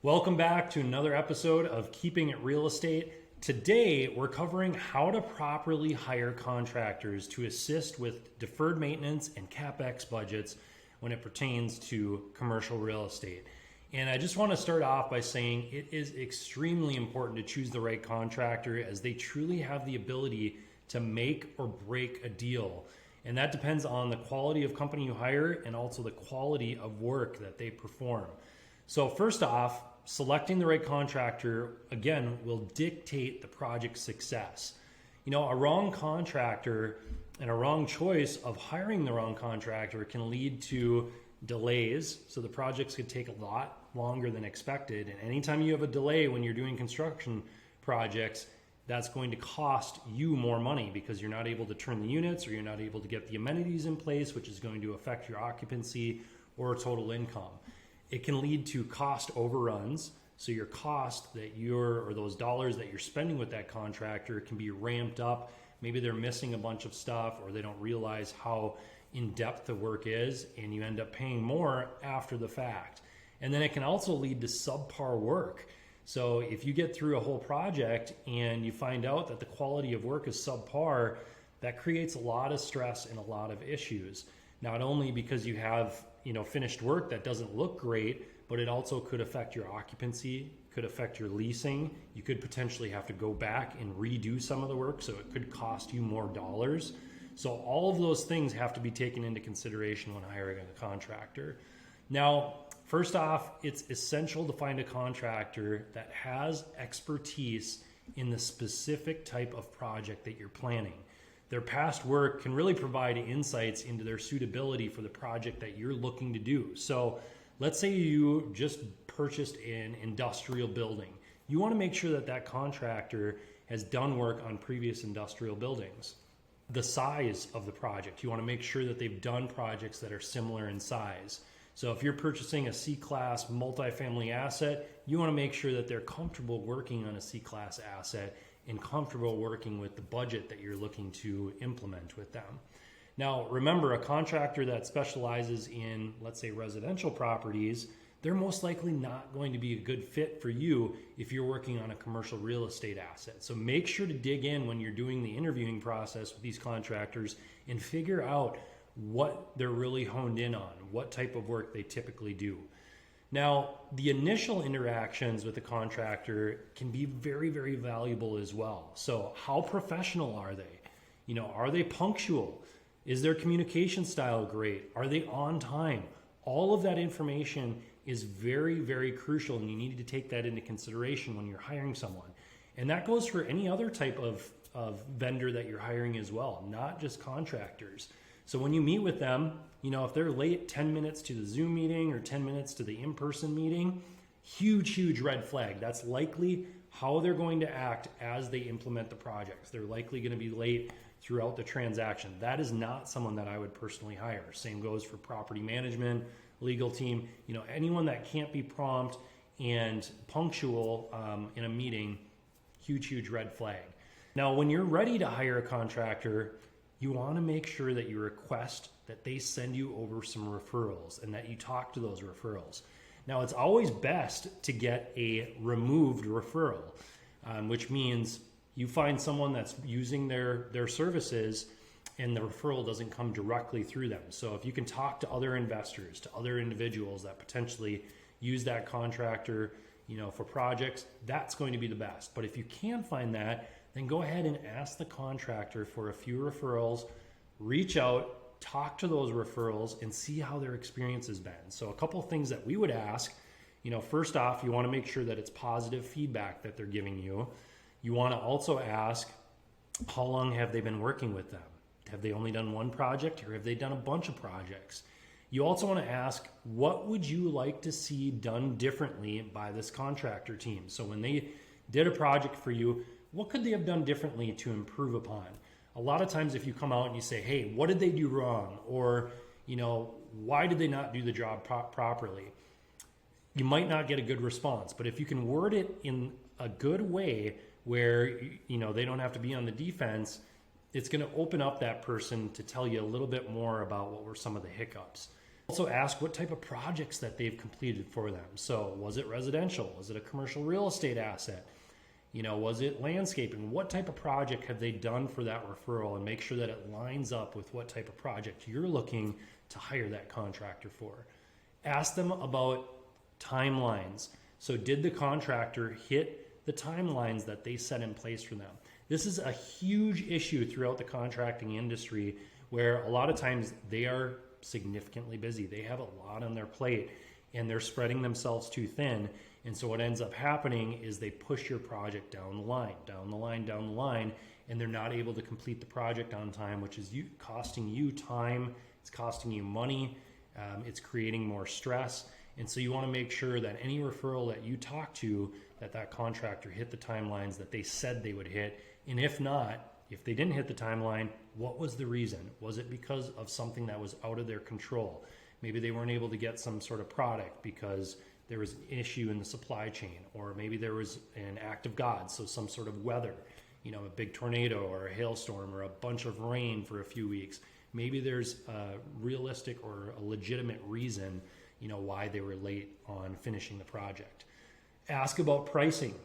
Welcome back to another episode of Keeping It Real Estate. Today, we're covering how to properly hire contractors to assist with deferred maintenance and CapEx budgets when it pertains to commercial real estate. And I just want to start off by saying it is extremely important to choose the right contractor, as they truly have the ability to make or break a deal. And that depends on the quality of company you hire and also the quality of work that they perform. So first off, selecting the right contractor, again, will dictate the project's success. You know, a wrong contractor and a wrong choice of hiring the wrong contractor can lead to delays. So the projects could take a lot longer than expected. And anytime you have a delay when you're doing construction projects, that's going to cost you more money because you're not able to turn the units, or you're not able to get the amenities in place, which is going to affect your occupancy or total income. It can lead to cost overruns. So your cost or those dollars that you're spending with that contractor can be ramped up. Maybe they're missing a bunch of stuff, or they don't realize how in-depth the work is, and you end up paying more after the fact. And then it can also lead to subpar work. So if you get through a whole project and you find out that the quality of work is subpar, that creates a lot of stress and a lot of issues. Not only because you have finished work that doesn't look great, but it also could affect your occupancy, could affect your leasing. You could potentially have to go back and redo some of the work, so it could cost you more dollars. So all of those things have to be taken into consideration when hiring a contractor. Now, first off, it's essential to find a contractor that has expertise in the specific type of project that you're planning. Their past work can really provide insights into their suitability for the project that you're looking to do. So let's say you just purchased an industrial building. You want to make sure that that contractor has done work on previous industrial buildings. The size of the project, you want to make sure that they've done projects that are similar in size. So if you're purchasing a C-class multifamily asset, you want to make sure that they're comfortable working on a C-class asset and comfortable working with the budget that you're looking to implement with them. Now, remember, a contractor that specializes in, let's say, residential properties, they're most likely not going to be a good fit for you if you're working on a commercial real estate asset. So make sure to dig in when you're doing the interviewing process with these contractors and figure out what they're really honed in on, what type of work they typically do. Now, the initial interactions with the contractor can be very, very valuable as well. So how professional are they? Are they punctual? Is their communication style great? Are they on time? All of that information is very, very crucial, and you need to take that into consideration when you're hiring someone. And that goes for any other type of vendor that you're hiring as well, not just contractors. So when you meet with them, if they're late 10 minutes to the Zoom meeting or 10 minutes to the in-person meeting, huge red flag. That's likely how they're going to act as they implement the projects. They're likely going to be late throughout the transaction. That is not someone that I would personally hire. Same goes for property management, legal team. Anyone that can't be prompt and punctual in a meeting, huge red flag. Now, when you're ready to hire a contractor, you want to make sure that you request that they send you over some referrals and that you talk to those referrals. Now, it's always best to get a removed referral, which means you find someone that's using their services and the referral doesn't come directly through them. So if you can talk to other investors, to other individuals that potentially use that contractor, for projects, that's going to be the best. But if you can find that, then go ahead and ask the contractor for a few referrals, reach out, talk to those referrals, and see how their experience has been. So a couple of things that we would ask, first off, you want to make sure that it's positive feedback that they're giving you. You want to also ask, how long have they been working with them? Have they only done one project, or have they done a bunch of projects? You also want to ask, what would you like to see done differently by this contractor team? So when they did a project for you, what could they have done differently to improve upon? A lot of times if you come out and you say, hey, what did they do wrong? Or, why did they not do the job properly? You might not get a good response, but if you can word it in a good way where, they don't have to be on the defense. It's going to open up that person to tell you a little bit more about what were some of the hiccups. Also ask what type of projects that they've completed for them. So was it residential? Was it a commercial real estate asset? Was it landscaping? What type of project have they done for that referral, and make sure that it lines up with what type of project you're looking to hire that contractor for. Ask them about timelines. So did the contractor hit the timelines that they set in place for them? This is a huge issue throughout the contracting industry, where a lot of times they are significantly busy. They have a lot on their plate and they're spreading themselves too thin. And so what ends up happening is they push your project down the line, and they're not able to complete the project on time, which is costing you time, it's costing you money, it's creating more stress. And so you want to make sure that any referral that you talk to, that contractor hit the timelines that they said they would hit. And if not, if they didn't hit the timeline, what was the reason? Was it because of something that was out of their control? Maybe they weren't able to get some sort of product because there was an issue in the supply chain, or maybe there was an act of God, so some sort of weather, a big tornado or a hailstorm or a bunch of rain for a few weeks. Maybe there's a realistic or a legitimate reason, why they were late on finishing the project. Ask about pricing.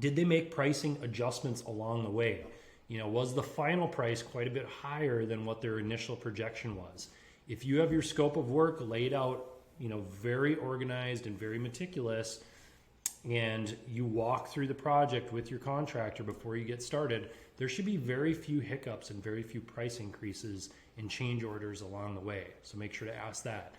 Did they make pricing adjustments along the way? Was the final price quite a bit higher than what their initial projection was? If you have your scope of work laid out, very organized and very meticulous, and you walk through the project with your contractor before you get started, there should be very few hiccups and very few price increases and change orders along the way. So make sure to ask that.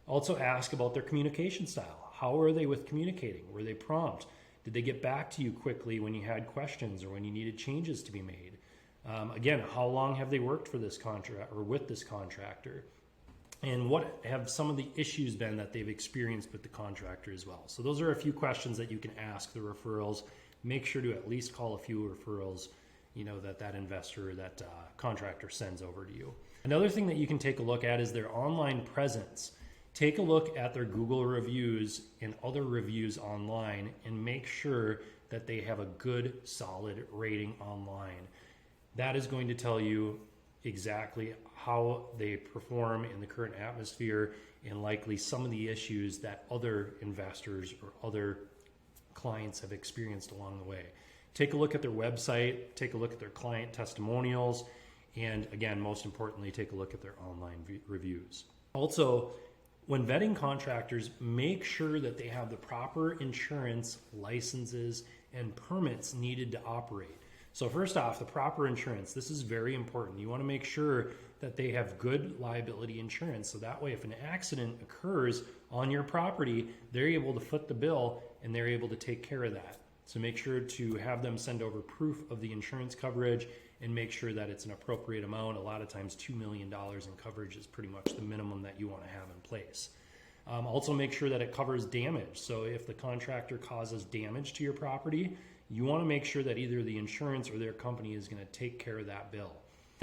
Also ask about their communication style. How are they with communicating? Were they prompt? Did they get back to you quickly when you had questions or when you needed changes to be made? Again, how long have they worked for this contract or with this contractor? And what have some of the issues been that they've experienced with the contractor as well? So those are a few questions that you can ask the referrals. Make sure to at least call a few referrals, that investor or that contractor sends over to you. Another thing that you can take a look at is their online presence. Take a look at their Google reviews and other reviews online, and make sure that they have a good, solid rating online. That is going to tell you exactly how they perform in the current atmosphere, and likely some of the issues that other investors or other clients have experienced along the way. Take a look at their website, take a look at their client testimonials, and again, most importantly, take a look at their online reviews. Also, when vetting contractors, make sure that they have the proper insurance, licenses, and permits needed to operate. So first off, the proper insurance. This is very important. You want to make sure that they have good liability insurance. So that way, if an accident occurs on your property, they're able to foot the bill and they're able to take care of that. So make sure to have them send over proof of the insurance coverage and make sure that it's an appropriate amount. A lot of times $2 million in coverage is pretty much the minimum that you want to have in place. Also make sure that it covers damage. So if the contractor causes damage to your property, you want to make sure that either the insurance or their company is going to take care of that bill.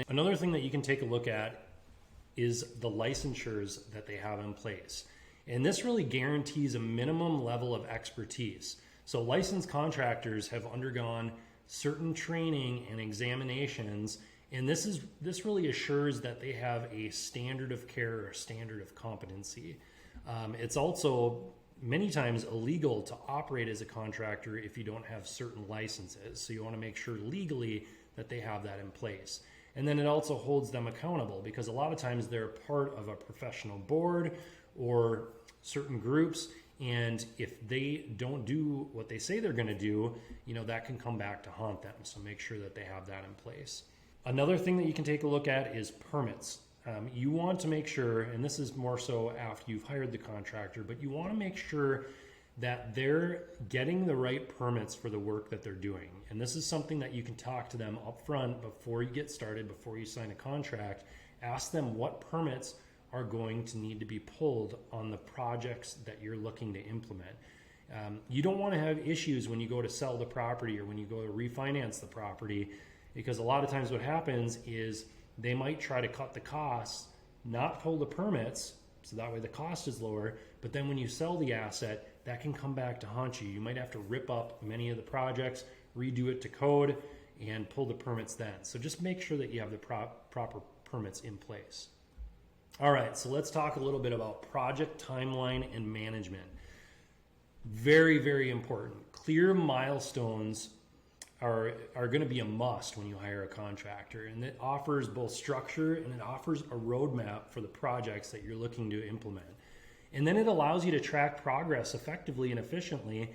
Another thing that you can take a look at is the licensures that they have in place. And this really guarantees a minimum level of expertise. So licensed contractors have undergone certain training and examinations, and this really assures that they have a standard of care or a standard of competency. It's also many times illegal to operate as a contractor if you don't have certain licenses. So you want to make sure legally that they have that in place. And then it also holds them accountable, because a lot of times they're part of a professional board or certain groups, and if they don't do what they say they're going to do, that can come back to haunt them. So make sure that they have that in place. Another thing that you can take a look at is permits. You want to make sure, and this is more so after you've hired the contractor, but you want to make sure that they're getting the right permits for the work that they're doing. And this is something that you can talk to them up front before you get started, before you sign a contract. Ask them what permits are going to need to be pulled on the projects that you're looking to implement. You don't want to have issues when you go to sell the property or when you go to refinance the property, because a lot of times what happens is they might try to cut the costs, not pull the permits, so that way the cost is lower, but then when you sell the asset, that can come back to haunt you. You might have to rip up many of the projects, redo it to code, and pull the permits then. So just make sure that you have the proper permits in place. All right, so let's talk a little bit about project timeline and management. Very, very important. Clear milestones are going to be a must when you hire a contractor, and it offers both structure and it offers a roadmap for the projects that you're looking to implement. And then it allows you to track progress effectively and efficiently,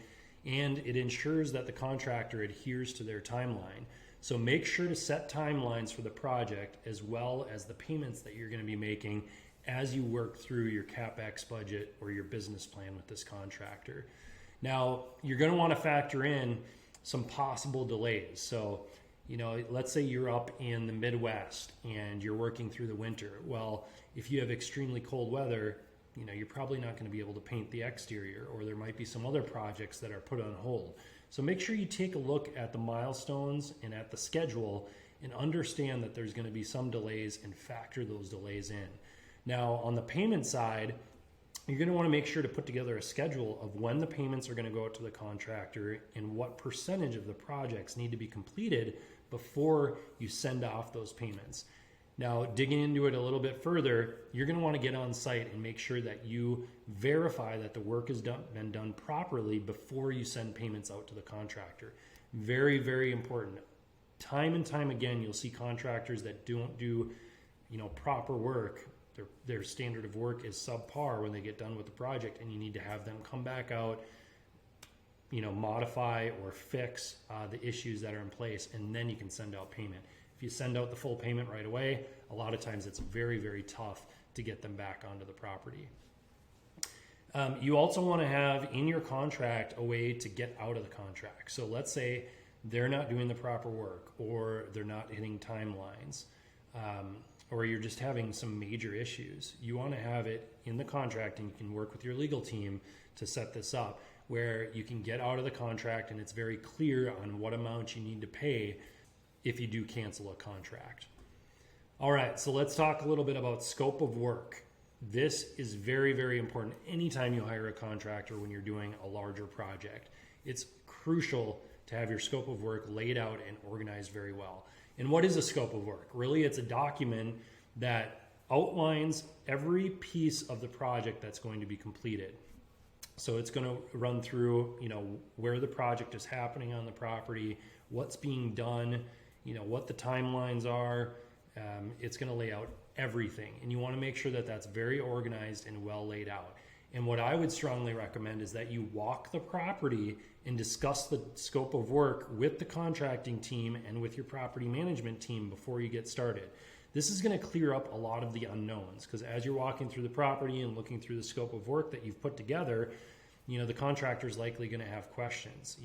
and it ensures that the contractor adheres to their timeline. So make sure to set timelines for the project as well as the payments that you're going to be making as you work through your CapEx budget or your business plan with this contractor. Now, you're going to want to factor in some possible delays. So, let's say you're up in the Midwest and you're working through the winter. Well, if you have extremely cold weather, you're probably not going to be able to paint the exterior, or there might be some other projects that are put on hold. So make sure you take a look at the milestones and at the schedule and understand that there's going to be some delays and factor those delays in. Now, on the payment side, you're going to want to make sure to put together a schedule of when the payments are going to go out to the contractor and what percentage of the projects need to be completed before you send off those payments. Now, digging into it a little bit further, you're going to want to get on site and make sure that you verify that the work has been done properly before you send payments out to the contractor. Very, very important. Time and time again, you'll see contractors that don't do, proper work. Their standard of work is subpar when they get done with the project, and you need to have them come back out, modify or fix the issues that are in place, and then you can send out payment. If you send out the full payment right away, a lot of times it's very, very tough to get them back onto the property. You also want to have in your contract a way to get out of the contract. So let's say they're not doing the proper work, or they're not hitting timelines, or you're just having some major issues. You want to have it in the contract, and you can work with your legal team to set this up where you can get out of the contract and it's very clear on what amount you need to pay if you do cancel a contract. All right, so let's talk a little bit about scope of work. This is very, very important anytime you hire a contractor when you're doing a larger project. It's crucial to have your scope of work laid out and organized very well. And what is a scope of work? Really, it's a document that outlines every piece of the project that's going to be completed. So it's going to run through, where the project is happening on the property, what's being done, what the timelines are. It's going to lay out everything, and you want to make sure that that's very organized and well laid out. And what I would strongly recommend is that you walk the property and discuss the scope of work with the contracting team and with your property management team before you get started. This is going to clear up a lot of the unknowns, because as you're walking through the property and looking through the scope of work that you've put together, the contractor is likely going to have questions.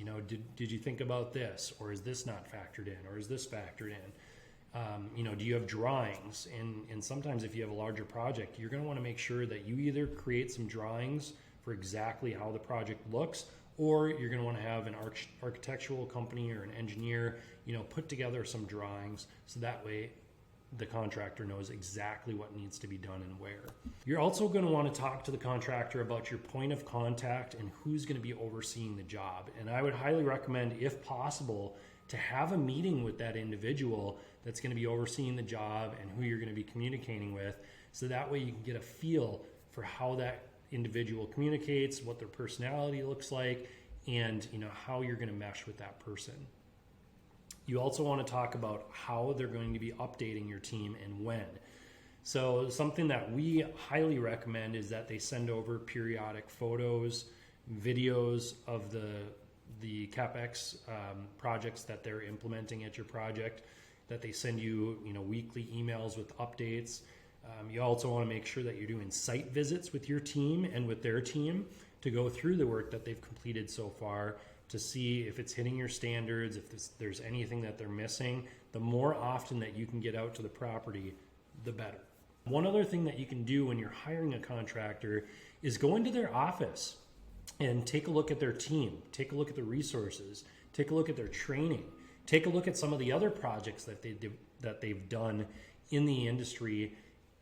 Did you think about this, or is this not factored in, or is this factored in? Do you have drawings? And sometimes if you have a larger project, you're going to want to make sure that you either create some drawings for exactly how the project looks, or you're going to want to have an architectural company or an engineer, put together some drawings, so that way the contractor knows exactly what needs to be done and where. You're also going to want to talk to the contractor about your point of contact and who's going to be overseeing the job. And I would highly recommend, if possible, to have a meeting with that individual that's going to be overseeing the job and who you're going to be communicating with, so that way you can get a feel for how that individual communicates, what their personality looks like, and how you're going to mesh with that person. You also want to talk about how they're going to be updating your team and when. So something that we highly recommend is that they send over periodic photos, videos of the CapEx projects that they're implementing at your project, that they send you, weekly emails with updates. You also want to make sure that you're doing site visits with your team and with their team to go through the work that they've completed so far, to see if it's hitting your standards, if there's anything that they're missing. The more often that you can get out to the property, the better. One other thing that you can do when you're hiring a contractor is go into their office and take a look at their team, take a look at the resources, take a look at their training, take a look at some of the other projects that they've done in the industry,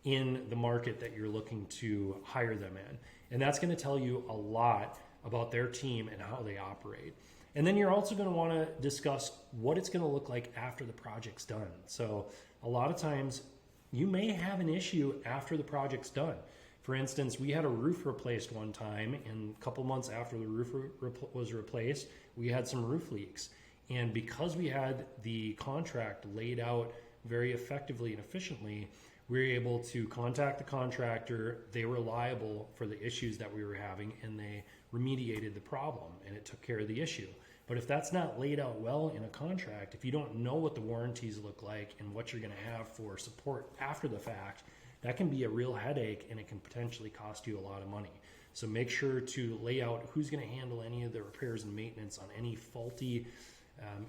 in the market that you're looking to hire them in. And that's going to tell you a lot about their team and how they operate. And then you're also going to want to discuss what it's going to look like after the project's done. So a lot of times you may have an issue after the project's done. For instance, we had a roof replaced one time, and a couple months after the roof was replaced, we had some roof leaks. And because we had the contract laid out very effectively and efficiently, we were able to contact the contractor. They were liable for the issues that we were having, and they remediated the problem, and it took care of the issue. But if that's not laid out well in a contract, if you don't know what the warranties look like and what you're going to have for support after the fact, that can be a real headache, and it can potentially cost you a lot of money. So make sure to lay out who's going to handle any of the repairs and maintenance on any faulty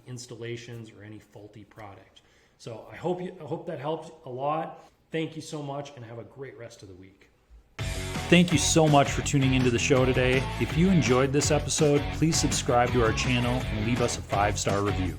installations or any faulty product. So I hope that helped a lot. Thank you so much, and have a great rest of the week. Thank you so much for tuning into the show today. If you enjoyed this episode, please subscribe to our channel and leave us a 5-star review.